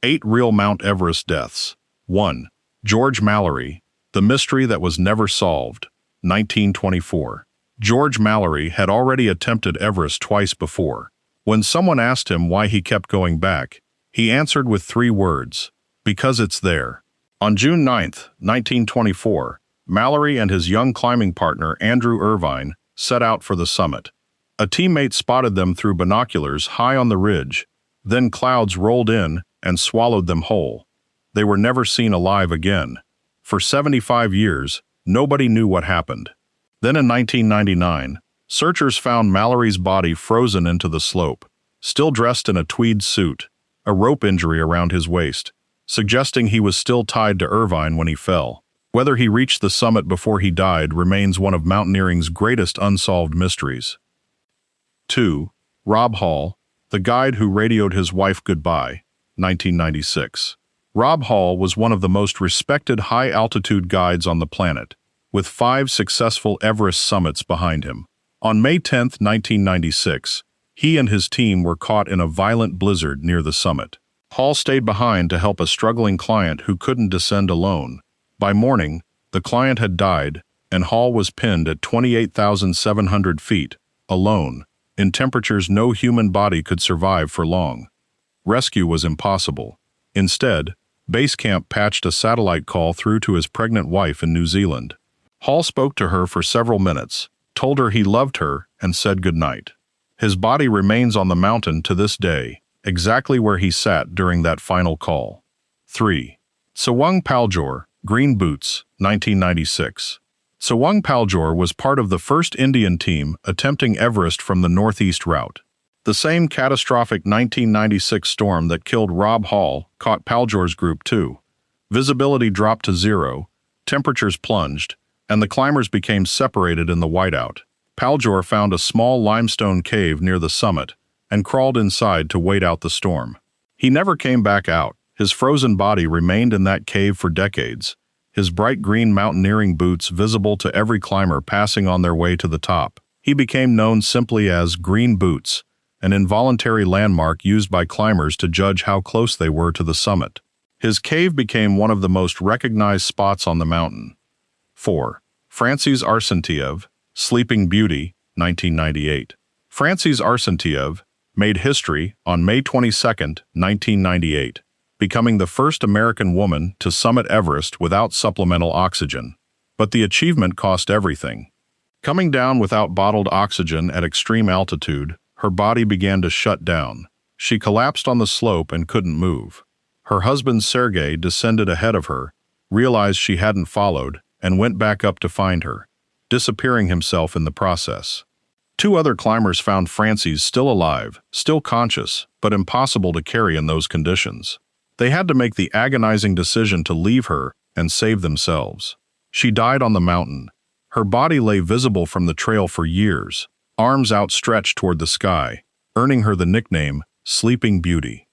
8 Real Mount Everest Deaths. 1. George Mallory, The Mystery That Was Never Solved, 1924. George Mallory had already attempted Everest twice before. When someone asked him why he kept going back, he answered with 3 words: because it's there. On June 9, 1924, Mallory and his young climbing partner Andrew Irvine set out for the summit. A teammate spotted them through binoculars high on the ridge, then clouds rolled in and swallowed them whole. They were never seen alive again. For 75 years, nobody knew what happened. Then in 1999, searchers found Mallory's body frozen into the slope, still dressed in a tweed suit, a rope injury around his waist, suggesting he was still tied to Irvine when he fell. Whether he reached the summit before he died remains one of mountaineering's greatest unsolved mysteries. 2. Rob Hall, the guide who radioed his wife goodbye, 1996. Rob Hall was one of the most respected high-altitude guides on the planet, with 5 successful Everest summits behind him. On May 10, 1996, he and his team were caught in a violent blizzard near the summit. Hall stayed behind to help a struggling client who couldn't descend alone. By morning, the client had died, and Hall was pinned at 28,700 feet, alone, in temperatures no human body could survive for long. Rescue was impossible. Instead, Base Camp patched a satellite call through to his pregnant wife in New Zealand. Hall spoke to her for several minutes, told her he loved her, and said goodnight. His body remains on the mountain to this day, exactly where he sat during that final call. 3. Sawang Paljor, Green Boots, 1996. Sawang Paljor was part of the first Indian team attempting Everest from the northeast route. The same catastrophic 1996 storm that killed Rob Hall caught Paljor's group too. Visibility dropped to 0, temperatures plunged, and the climbers became separated in the whiteout. Paljor found a small limestone cave near the summit and crawled inside to wait out the storm. He never came back out. His frozen body remained in that cave for decades, his bright green mountaineering boots visible to every climber passing on their way to the top. He became known simply as Green Boots, an involuntary landmark used by climbers to judge how close they were to the summit. His cave became one of the most recognized spots on the mountain. 4. Frances Arsentiev, Sleeping Beauty, 1998. Frances Arsentiev made history on May 22, 1998, becoming the first American woman to summit Everest without supplemental oxygen. But the achievement cost everything. Coming down without bottled oxygen at extreme altitude, her body began to shut down. She collapsed on the slope and couldn't move. Her husband Sergei descended ahead of her, realized she hadn't followed, and went back up to find her, disappearing himself in the process. 2 other climbers found Frances still alive, still conscious, but impossible to carry in those conditions. They had to make the agonizing decision to leave her and save themselves. She died on the mountain. Her body lay visible from the trail for years, arms outstretched toward the sky, earning her the nickname Sleeping Beauty.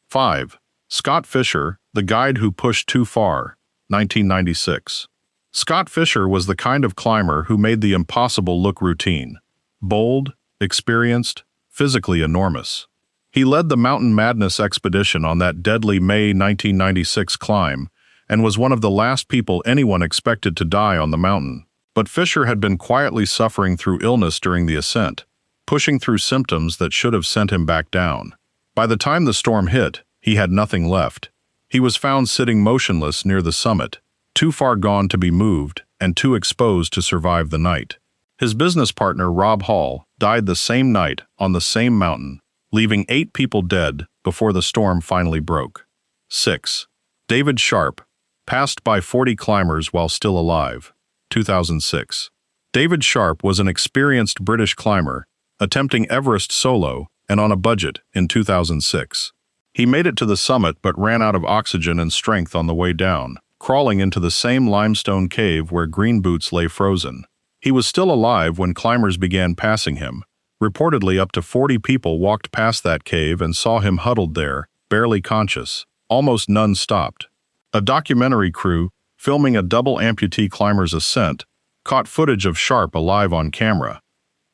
5. Scott Fisher, the guide who pushed too far, 1996. Scott Fisher was the kind of climber who made the impossible look routine. Bold, experienced, physically enormous. He led the Mountain Madness expedition on that deadly May 1996 climb and was one of the last people anyone expected to die on the mountain. But Fisher had been quietly suffering through illness during the ascent, pushing through symptoms that should have sent him back down. By the time the storm hit, he had nothing left. He was found sitting motionless near the summit, too far gone to be moved and too exposed to survive the night. His business partner, Rob Hall, died the same night on the same mountain, leaving 8 people dead before the storm finally broke. 6. David Sharp, passed by 40 climbers while still alive, 2006. David Sharp was an experienced British climber, attempting Everest solo and on a budget in 2006. He made it to the summit but ran out of oxygen and strength on the way down, crawling into the same limestone cave where Green Boots lay frozen. He was still alive when climbers began passing him. Reportedly, up to 40 people walked past that cave and saw him huddled there, barely conscious. Almost none stopped. A documentary crew, filming a double amputee climber's ascent, caught footage of Sharp alive on camera.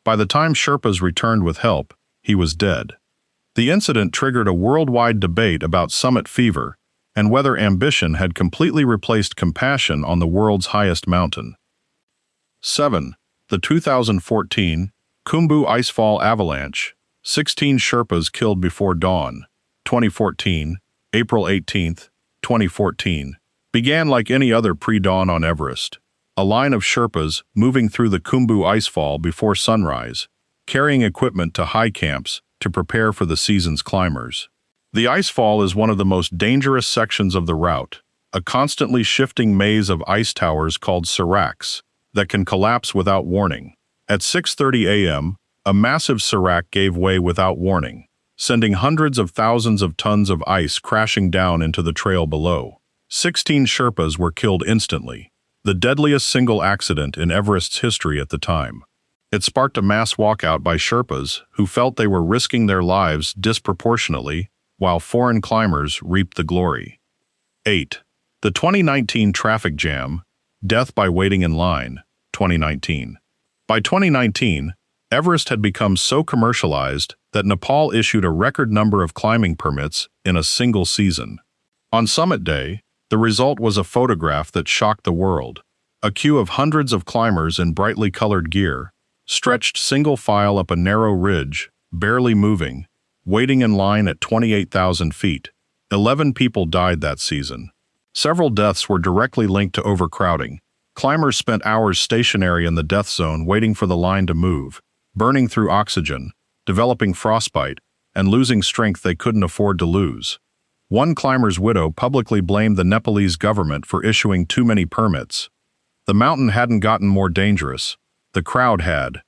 By the time Sherpas returned with help, he was dead. The incident triggered a worldwide debate about summit fever and whether ambition had completely replaced compassion on the world's highest mountain. 7. The 2014 Khumbu Icefall Avalanche, 16 Sherpas killed before dawn, 2014, April 18, 2014, began like any other pre-dawn on Everest. A line of Sherpas moving through the Khumbu Icefall before sunrise, carrying equipment to high camps to prepare for the season's climbers. The icefall is one of the most dangerous sections of the route, a constantly shifting maze of ice towers called seracs that can collapse without warning. At 6:30 a.m., a massive serac gave way without warning, sending hundreds of thousands of tons of ice crashing down into the trail below. 16 Sherpas were killed instantly, the deadliest single accident in Everest's history at the time. It sparked a mass walkout by Sherpas who felt they were risking their lives disproportionately while foreign climbers reaped the glory. 8. The 2019 traffic jam, death by waiting in line, 2019. By 2019, Everest had become so commercialized that Nepal issued a record number of climbing permits in a single season. On summit day, the result was a photograph that shocked the world. A queue of hundreds of climbers in brightly colored gear, stretched single file up a narrow ridge, barely moving, waiting in line at 28,000 feet. 11 people died that season. Several deaths were directly linked to overcrowding. Climbers spent hours stationary in the death zone waiting for the line to move, burning through oxygen, developing frostbite, and losing strength they couldn't afford to lose. One climber's widow publicly blamed the Nepalese government for issuing too many permits. The mountain hadn't gotten more dangerous. The crowd had.